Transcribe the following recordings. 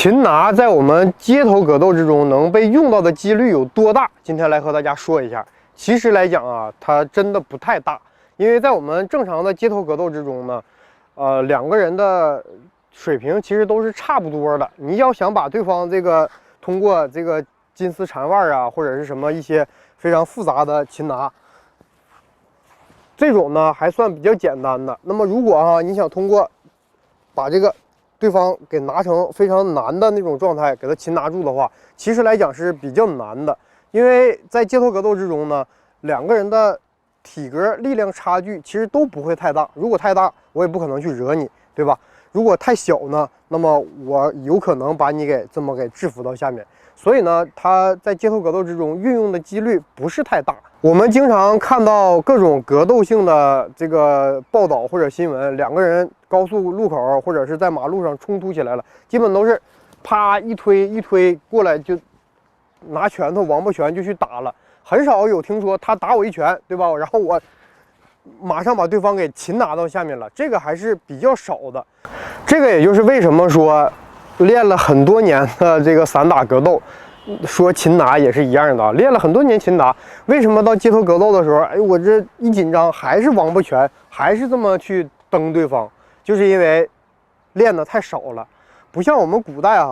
擒拿在我们街头格斗之中能被用到的几率有多大？今天来和大家说一下。其实来讲啊，它真的不太大，因为在我们正常的街头格斗之中呢，两个人的水平其实都是差不多的。你要想把对方这个通过这个金丝缠腕啊，或者是什么一些非常复杂的擒拿，这种呢还算比较简单的。那么如果你想通过把这个对方给拿成非常难的那种状态，给他擒拿住的话，其实来讲是比较难的。因为在街头格斗之中呢，两个人的体格力量差距其实都不会太大。如果太大，我也不可能去惹你，对吧？如果太小呢，那么我有可能把你这么制服到下面。所以呢，它在街头格斗之中运用的几率不是太大。我们经常看到各种格斗性的这个报道或者新闻，两个人高速路口或者是在马路上冲突起来了，基本都是啪一推过来就拿拳头王八拳就去打了，很少有听说他打我一拳，对吧？然后我马上把对方给擒拿到下面了，这个还是比较少的。这个也就是为什么说练了很多年的这个散打格斗，说擒拿也是一样的，练了很多年擒拿，为什么到街头格斗的时候，哎，我这一紧张还是王八拳，还是这么去蹬对方，就是因为练的太少了。不像我们古代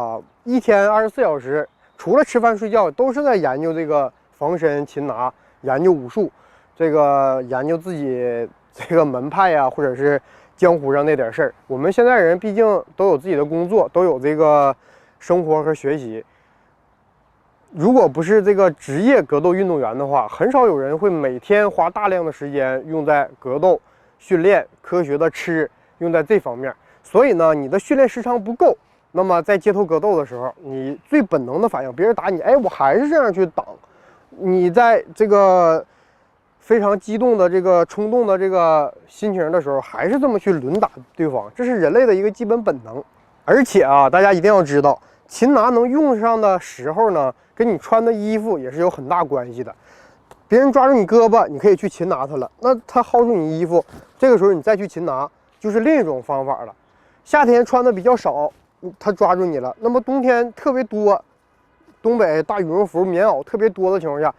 一天24小时，除了吃饭睡觉，都是在研究这个防身擒拿，研究武术，这个研究自己这个门派呀，或者是江湖上那点事儿。我们现在人毕竟都有自己的工作，都有这个生活和学习。如果不是这个职业格斗运动员的话，很少有人会每天花大量的时间用在格斗训练、科学的吃，用在这方面。所以呢，你的训练时长不够。那么在街头格斗的时候，你最本能的反应，别人打你，哎，我还是这样去挡。你在这个非常激动的这个冲动的这个心情的时候，还是这么去轮打对方，这是人类的一个基本本能。而且大家一定要知道，擒拿能用上的时候呢，跟你穿的衣服也是有很大关系的。别人抓住你胳膊，你可以去擒拿他了，那他薅住你衣服，这个时候你再去擒拿，就是另一种方法了。夏天穿的比较少，他抓住你了，那么冬天特别多，东北大羽绒服、棉袄特别多的情况下，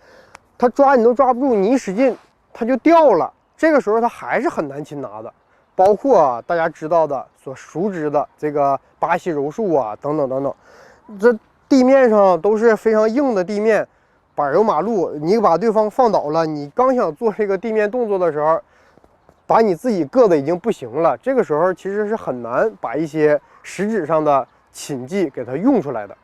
他抓你都抓不住，你一使劲他就掉了，这个时候他还是很难擒拿的。包括大家知道的、所熟知的这个巴西柔术等等等等，这地面上都是非常硬的地面，柏油马路，你把对方放倒了，你刚想做这个地面动作的时候，把你自己硌得已经不行了，这个时候其实是很难把一些实质上的擒技给它用出来的。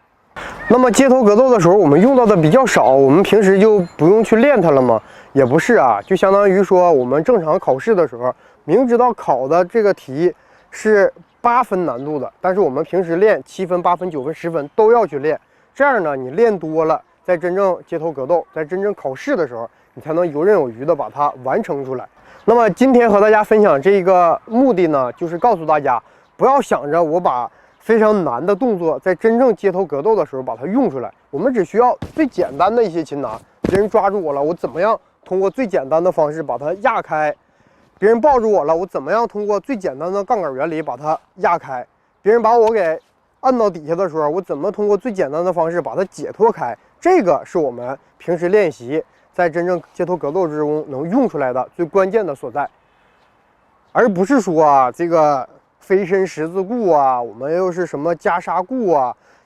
那么街头格斗的时候，我们用到的比较少，我们平时就不用去练它了吗？也不是就相当于说我们正常考试的时候，明知道考的这个题是8分难度的，但是我们平时练7分、8分、9分、10分都要去练。这样呢，你练多了，在真正街头格斗，在真正考试的时候，你才能游刃有余的把它完成出来。那么今天和大家分享这个目的呢，就是告诉大家，不要想着我把非常难的动作在真正街头格斗的时候把它用出来，我们只需要最简单的一些擒拿。别人抓住我了，我怎么样通过最简单的方式把它压开？别人抱住我了，我怎么样通过最简单的杠杆原理把它压开？别人把我给按到底下的时候，我怎么通过最简单的方式把它解脱开？这个是我们平时练习在真正街头格斗之中能用出来的最关键的所在，而不是说这个飞身十字固我们又是什么袈裟固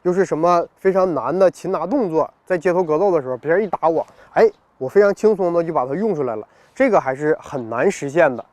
又是什么非常难的擒拿动作，在街头格斗的时候，别人一打我，哎，我非常轻松的就把它用出来了，这个还是很难实现的。